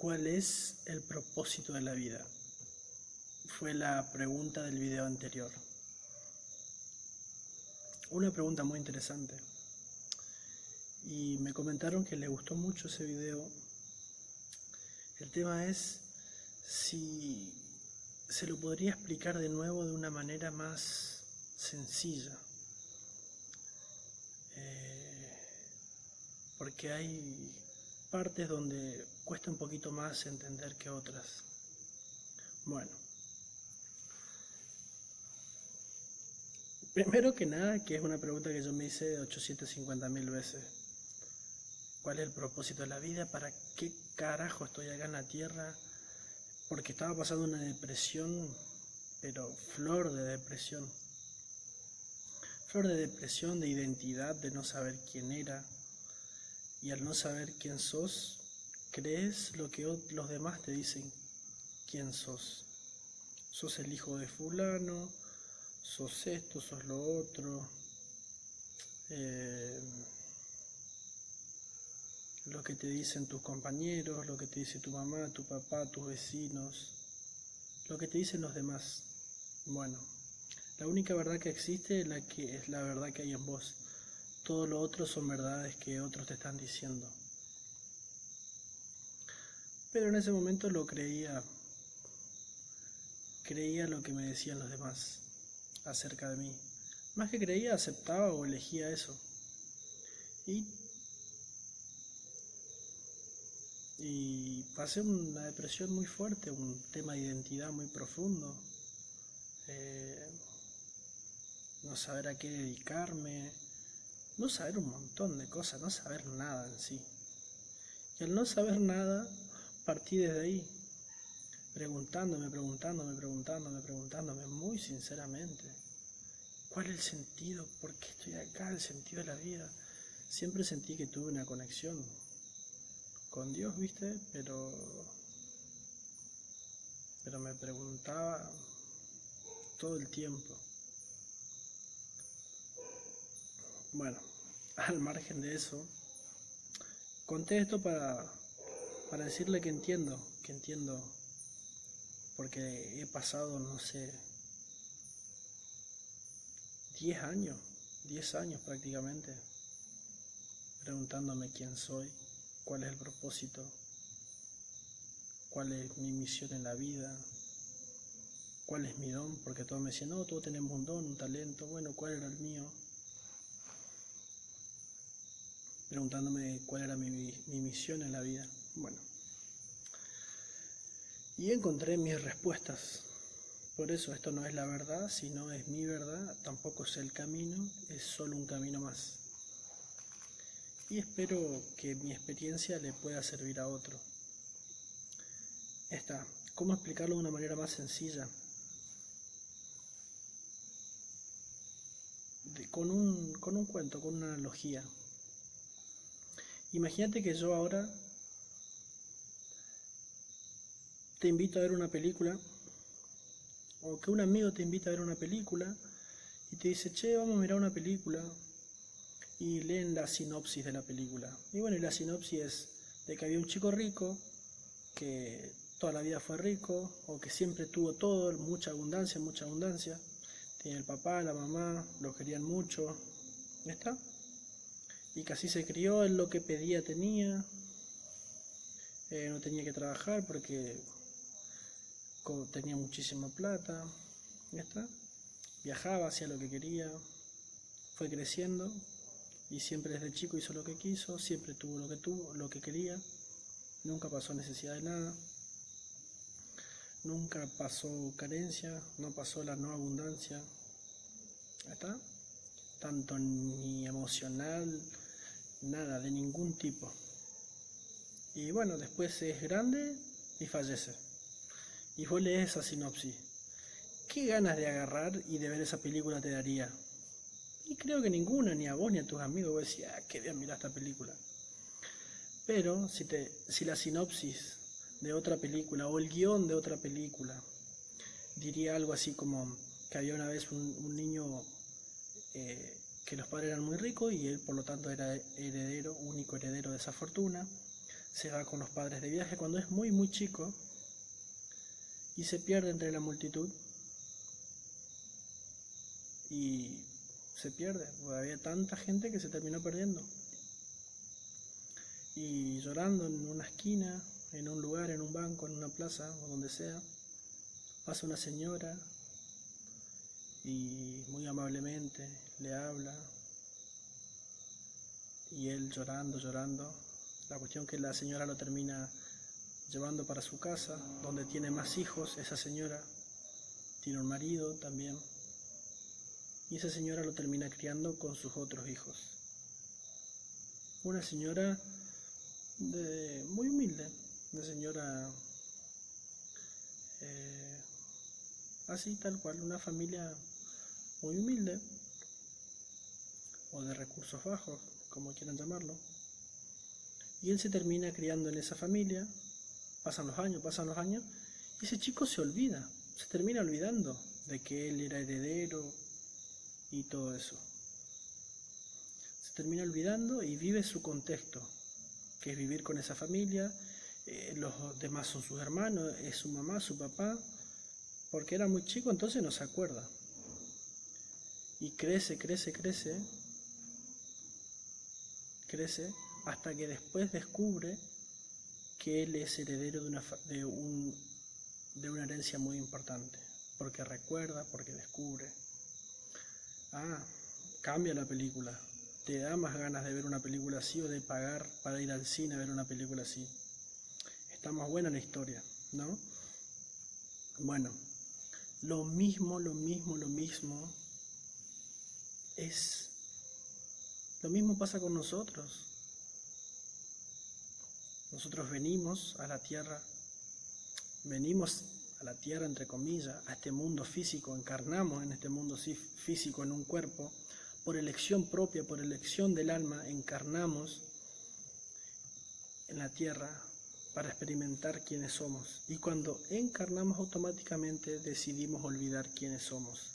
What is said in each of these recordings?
¿Cuál es el propósito de la vida? Fue la pregunta del video anterior. Una pregunta muy interesante. Y me comentaron que les gustó mucho ese video. El tema es si se lo podría explicar de nuevo de una manera más sencilla. Porque hay partes donde cuesta un poquito más entender que otras. Bueno, primero que nada, que es una pregunta que yo me hice 850.000 veces. ¿Cuál es el propósito de la vida? ¿Para qué carajo estoy acá en la tierra? Porque estaba pasando una depresión, pero flor de depresión. Flor de depresión, de identidad, de no saber quién era. Y al no saber quién sos, crees lo que los demás te dicen quién sos. Sos el hijo de fulano, sos esto, sos lo otro. Lo que te dicen tus compañeros, lo que te dice tu mamá, tu papá, tus vecinos, lo que te dicen los demás. Bueno, la única verdad que existe es la verdad que hay en vos. Todo lo otro son verdades que otros te están diciendo. Pero en ese momento lo creía lo que me decían los demás acerca de mí. Más que creía, aceptaba o elegía eso. Y pasé una depresión muy fuerte, un tema de identidad muy profundo. No saber a qué dedicarme, no saber un montón de cosas, no saber nada en sí. Y al no saber nada, partí desde ahí, preguntándome muy sinceramente, ¿cuál es el sentido? ¿Por qué estoy acá? ¿El sentido de la vida? Siempre sentí que tuve una conexión con Dios, ¿viste? Pero me preguntaba todo el tiempo. Bueno, al margen de eso, conté esto para decirle que entiendo, porque he pasado, no sé, 10 años prácticamente, preguntándome quién soy, cuál es el propósito, cuál es mi misión en la vida, cuál es mi don, porque todos me decían, no, todos tenemos un don, un talento, bueno, ¿cuál era el mío? Preguntándome cuál era mi misión en la vida. Bueno, y encontré mis respuestas. Por eso esto no es la verdad, sino es mi verdad, tampoco es el camino, es solo un camino más. Y espero que mi experiencia le pueda servir a otro. ¿Cómo explicarlo de una manera más sencilla? Con un cuento, con una analogía. Imagínate que yo ahora te invito a ver una película, o que un amigo te invita a ver una película y te dice, che, vamos a mirar una película, y leen la sinopsis de la película. Y bueno, y la sinopsis es de que había un chico rico que toda la vida fue rico, o que siempre tuvo todo, mucha abundancia. Tiene el papá, la mamá, lo querían mucho, ¿está? Y que así se crió, él lo que pedía tenía, no tenía que trabajar porque tenía muchísima plata, ¿está? Viajaba, hacía lo que quería, fue creciendo y siempre desde chico hizo lo que quiso, siempre tuvo lo que quería, nunca pasó necesidad de nada, nunca pasó carencia, no pasó la no abundancia, ¿está? Tanto ni emocional, nada, de ningún tipo. Y bueno, después es grande y fallece. Y vos lees esa sinopsis. ¿Qué ganas de agarrar y de ver esa película te daría? Y creo que ninguna, ni a vos ni a tus amigos. Vos decís, qué bien, mirá esta película. Pero si la sinopsis de otra película o el guión de otra película diría algo así como que había una vez un niño que los padres eran muy ricos y él por lo tanto era único heredero de esa fortuna, se va con los padres de viaje cuando es muy muy chico y se pierde entre la multitud y se pierde, porque había tanta gente que se terminó perdiendo. Y llorando en una esquina, en un lugar, en un banco, en una plaza o donde sea, pasa una señora y muy amablemente le habla y él llorando, llorando. La cuestión que la señora lo termina llevando para su casa, donde tiene más hijos. Esa señora tiene un marido también y esa señora lo termina criando con sus otros hijos. Una señora muy humilde, una señora así tal cual, una familia muy humilde o de recursos bajos, como quieran llamarlo. Y él se termina criando en esa familia, pasan los años, y ese chico se olvida, se termina olvidando de que él era heredero y todo eso. Se termina olvidando y vive su contexto, que es vivir con esa familia. Los demás son sus hermanos, es su mamá, su papá, porque era muy chico, entonces no se acuerda. Y crece, hasta que después descubre que él es heredero de una herencia muy importante, porque recuerda, porque descubre. Cambia la película. Te da más ganas de ver una película así o de pagar para ir al cine a ver una película así. Está más buena la historia, ¿no? Bueno, lo mismo pasa con nosotros. Nosotros venimos a la tierra entre comillas, a este mundo físico, encarnamos en este mundo físico en un cuerpo, por elección propia, por elección del alma, encarnamos en la tierra para experimentar quiénes somos. Y cuando encarnamos automáticamente decidimos olvidar quiénes somos.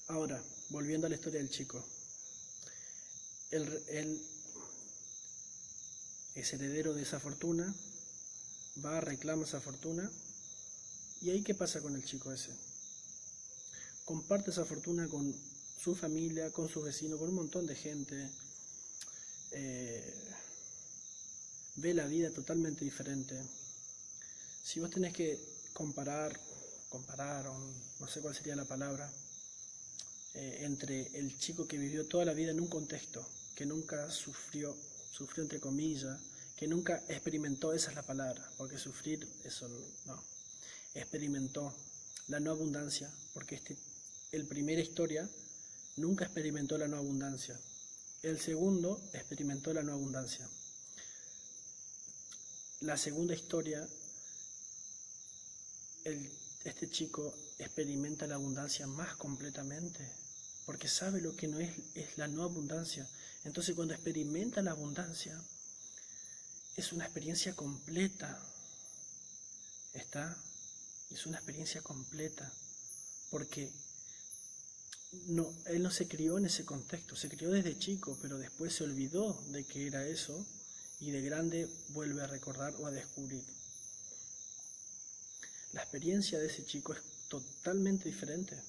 Ahora, volviendo a la historia del chico. Él es heredero de esa fortuna, va, reclama esa fortuna, y ahí ¿qué pasa con el chico ese? Comparte esa fortuna con su familia, con sus vecinos, con un montón de gente, ve la vida totalmente diferente. Si vos tenés que comparar, o no sé cuál sería la palabra, entre el chico que vivió toda la vida en un contexto, que nunca sufrió entre comillas, que nunca experimentó, esa es la palabra, porque sufrir, eso no, experimentó la no abundancia, porque el primera historia nunca experimentó la no abundancia, el segundo experimentó la no abundancia. La segunda historia, este chico experimenta la abundancia más completamente, porque sabe lo que no es la no abundancia. Entonces cuando experimenta la abundancia, es una experiencia completa. Es una experiencia completa, porque él no se crió en ese contexto, se crió desde chico, pero después se olvidó de que era eso, y de grande vuelve a recordar o a descubrir. La experiencia de ese chico es totalmente diferente.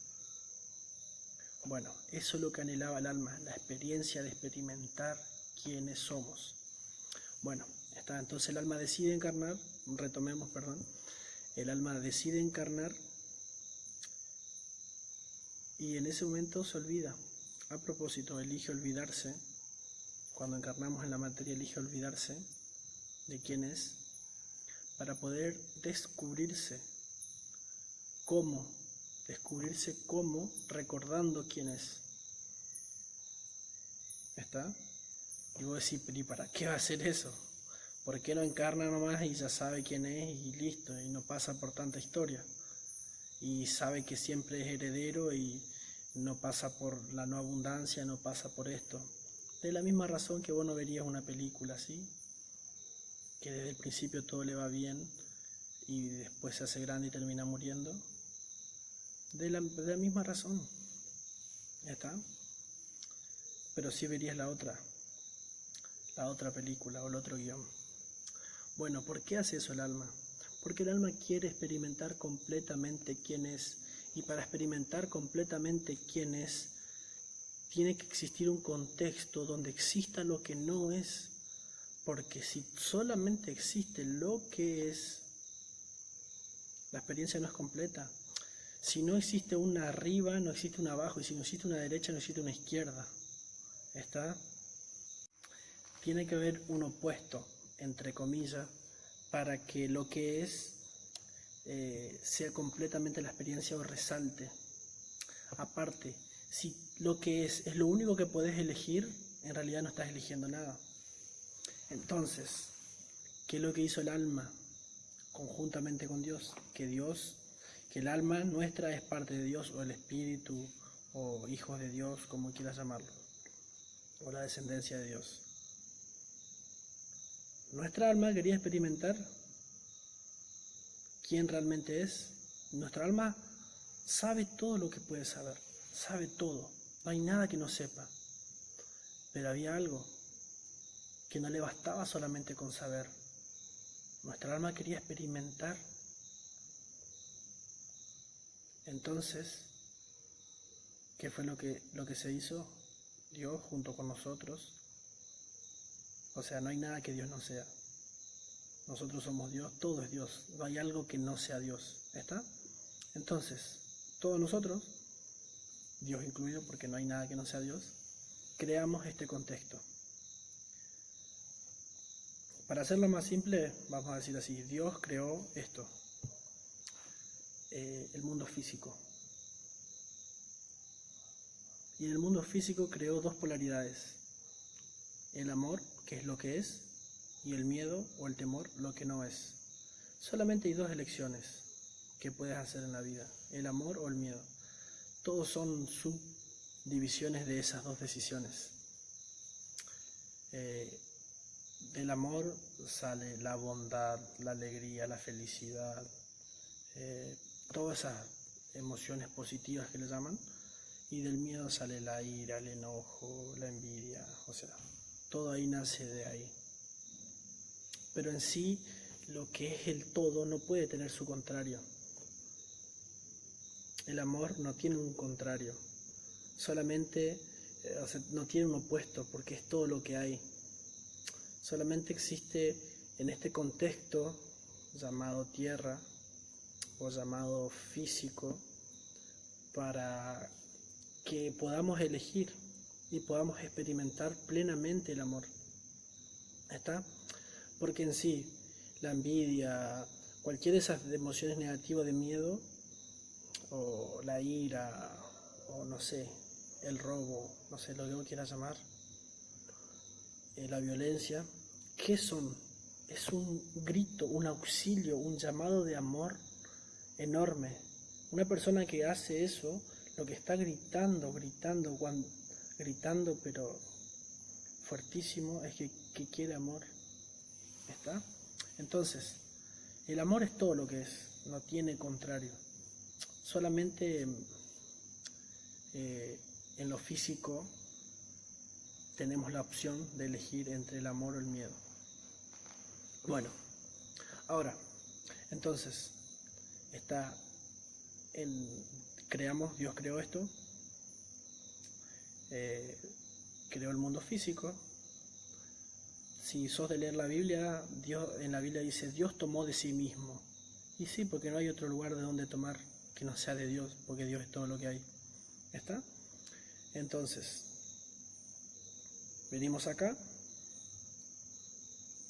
Bueno, eso es lo que anhelaba el alma, la experiencia de experimentar quiénes somos. Bueno, entonces el alma decide encarnar, el alma decide encarnar y en ese momento se olvida. A propósito, elige olvidarse. Cuando encarnamos en la materia, elige olvidarse de quién es, para poder descubrirse cómo, recordando quién es. Y vos decís, ¿y para qué va a hacer eso? ¿Por qué no encarna nomás y ya sabe quién es y listo, y no pasa por tanta historia? Y sabe que siempre es heredero y no pasa por la no abundancia, no pasa por esto. De la misma razón que vos no verías una película así, que desde el principio todo le va bien y después se hace grande y termina muriendo. De la misma razón. Pero sí verías la la otra película o el otro guión. Bueno, ¿por qué hace eso el alma? Porque el alma quiere experimentar completamente quién es, y para experimentar completamente quién es, tiene que existir un contexto donde exista lo que no es, porque si solamente existe lo que es, la experiencia no es completa. Si no existe una arriba, no existe una abajo, y si no existe una derecha, no existe una izquierda. ¿Está? Tiene que haber un opuesto, entre comillas, para que lo que es sea completamente la experiencia o resalte. Aparte, si lo que es lo único que podés elegir, en realidad no estás eligiendo nada. Entonces, ¿qué es lo que hizo el alma conjuntamente con Dios? Que el alma nuestra es parte de Dios, o el espíritu, o hijos de Dios, como quieras llamarlo, o la descendencia de Dios. Nuestra alma quería experimentar quién realmente es. Nuestra alma sabe todo lo que puede saber, sabe todo, no hay nada que no sepa. Pero había algo que no le bastaba solamente con saber. Nuestra alma quería experimentar. Entonces, ¿qué fue lo que se hizo? Dios junto con nosotros. O sea, no hay nada que Dios no sea. Nosotros somos Dios, todo es Dios. No hay algo que no sea Dios. ¿Está? Entonces, todos nosotros, Dios incluido, porque no hay nada que no sea Dios, creamos este contexto. Para hacerlo más simple, vamos a decir así, Dios creó esto, el mundo físico. Y en el mundo físico creó dos polaridades, el amor, que es lo que es, y el miedo o el temor, lo que no es. Solamente hay dos elecciones que puedes hacer en la vida, el amor o el miedo. Todos son subdivisiones de esas dos decisiones. Del amor sale la bondad, la alegría, la felicidad, todas esas emociones positivas que le llaman, y del miedo sale la ira, el enojo, la envidia, o sea, todo ahí nace de ahí. Pero en sí, lo que es el todo no puede tener su contrario. El amor no tiene un contrario, solamente, no tiene un opuesto, porque es todo lo que hay. Solamente existe en este contexto llamado tierra o llamado físico, para que podamos elegir y podamos experimentar plenamente el amor. ¿Está? Porque en sí, la envidia, cualquiera de esas emociones negativas de miedo, o la ira, o no sé, el robo, no sé, lo que uno quiera llamar, la violencia, ¿qué son? Es un grito, un auxilio, un llamado de amor enorme. Una persona que hace eso, lo que está gritando pero fuertísimo, es que quiere amor. ¿Está? Entonces, el amor es todo lo que es, no tiene contrario. Solamente en lo físico tenemos la opción de elegir entre el amor o el miedo. Bueno, ahora, entonces, Dios creó esto, creó el mundo físico. Si sos de leer la Biblia, en la Biblia dice, Dios tomó de sí mismo. Y sí, porque no hay otro lugar de donde tomar que no sea de Dios, porque Dios es todo lo que hay. ¿Está? Entonces, venimos acá,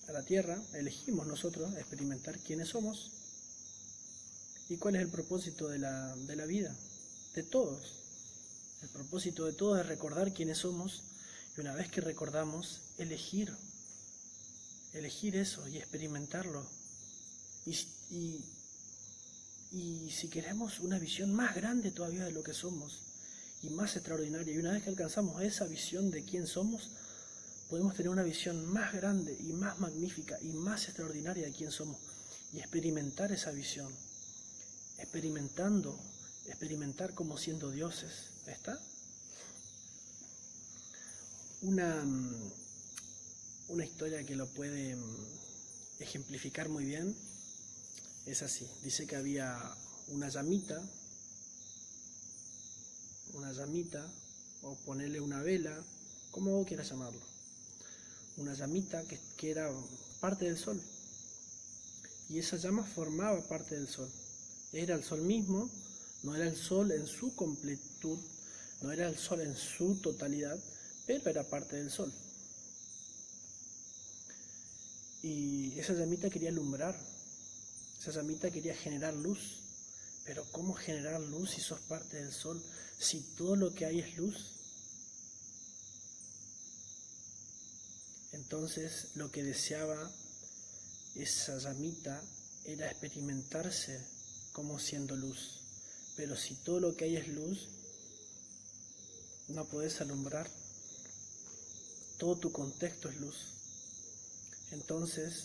a la tierra, elegimos nosotros experimentar quiénes somos y cuál es el propósito de la vida, de todos. El propósito de todos es recordar quiénes somos, y una vez que recordamos, elegir eso y experimentarlo. Y si queremos una visión más grande todavía de lo que somos, y más extraordinaria, y una vez que alcanzamos esa visión de quién somos, podemos tener una visión más grande y más magnífica y más extraordinaria de quién somos, y experimentar esa visión, experimentar como siendo dioses. ¿Está? una historia que lo puede ejemplificar muy bien es así. Dice que había una llamita, o ponerle una vela, como vos quieras llamarlo. Una llamita que era parte del sol. Y esa llama formaba parte del sol. Era el sol mismo, no era el sol en su completud, no era el sol en su totalidad, pero era parte del sol. Y esa llamita quería alumbrar, esa llamita quería generar luz. Pero ¿cómo generar luz si sos parte del sol? Si todo lo que hay es luz. Entonces lo que deseaba esa llamita era experimentarse como siendo luz. Pero si todo lo que hay es luz, no podés alumbrar. Todo tu contexto es luz. Entonces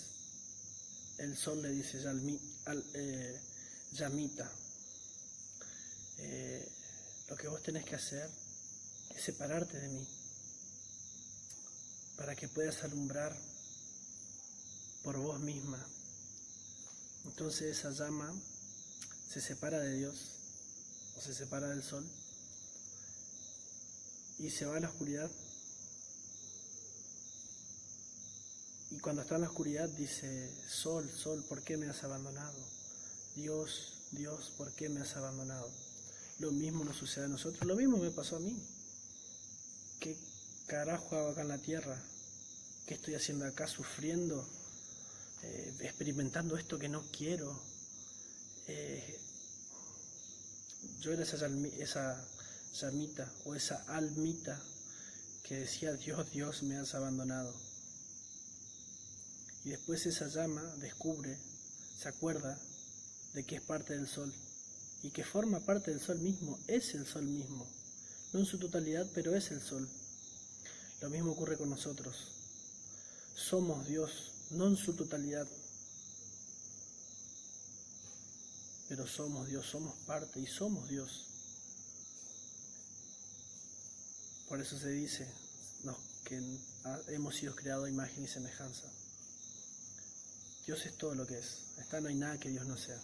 el sol le dice llamita, lo que vos tenés que hacer es separarte de mí para que puedas alumbrar por vos misma. Entonces esa llama se separa de Dios o se separa del sol y se va a la oscuridad. Y cuando está en la oscuridad dice: sol, sol, ¿por qué me has abandonado? Dios, Dios, ¿por qué me has abandonado? Lo mismo nos sucede a nosotros, lo mismo me pasó a mí. ¿Qué carajo hago acá en la tierra? ¿Qué estoy haciendo acá sufriendo? Experimentando esto que no quiero. Yo era esa llamita o esa almita que decía: Dios, Dios, me has abandonado. Y después esa llama descubre, se acuerda de que es parte del sol y que forma parte del sol mismo, es el sol mismo, no en su totalidad, pero es el sol. Lo mismo ocurre con nosotros. Somos Dios, no en su totalidad, pero somos Dios, somos parte y somos Dios. Por eso se dice que hemos sido creados a imagen y semejanza. Dios es todo lo que es. Está, no hay nada que Dios no sea.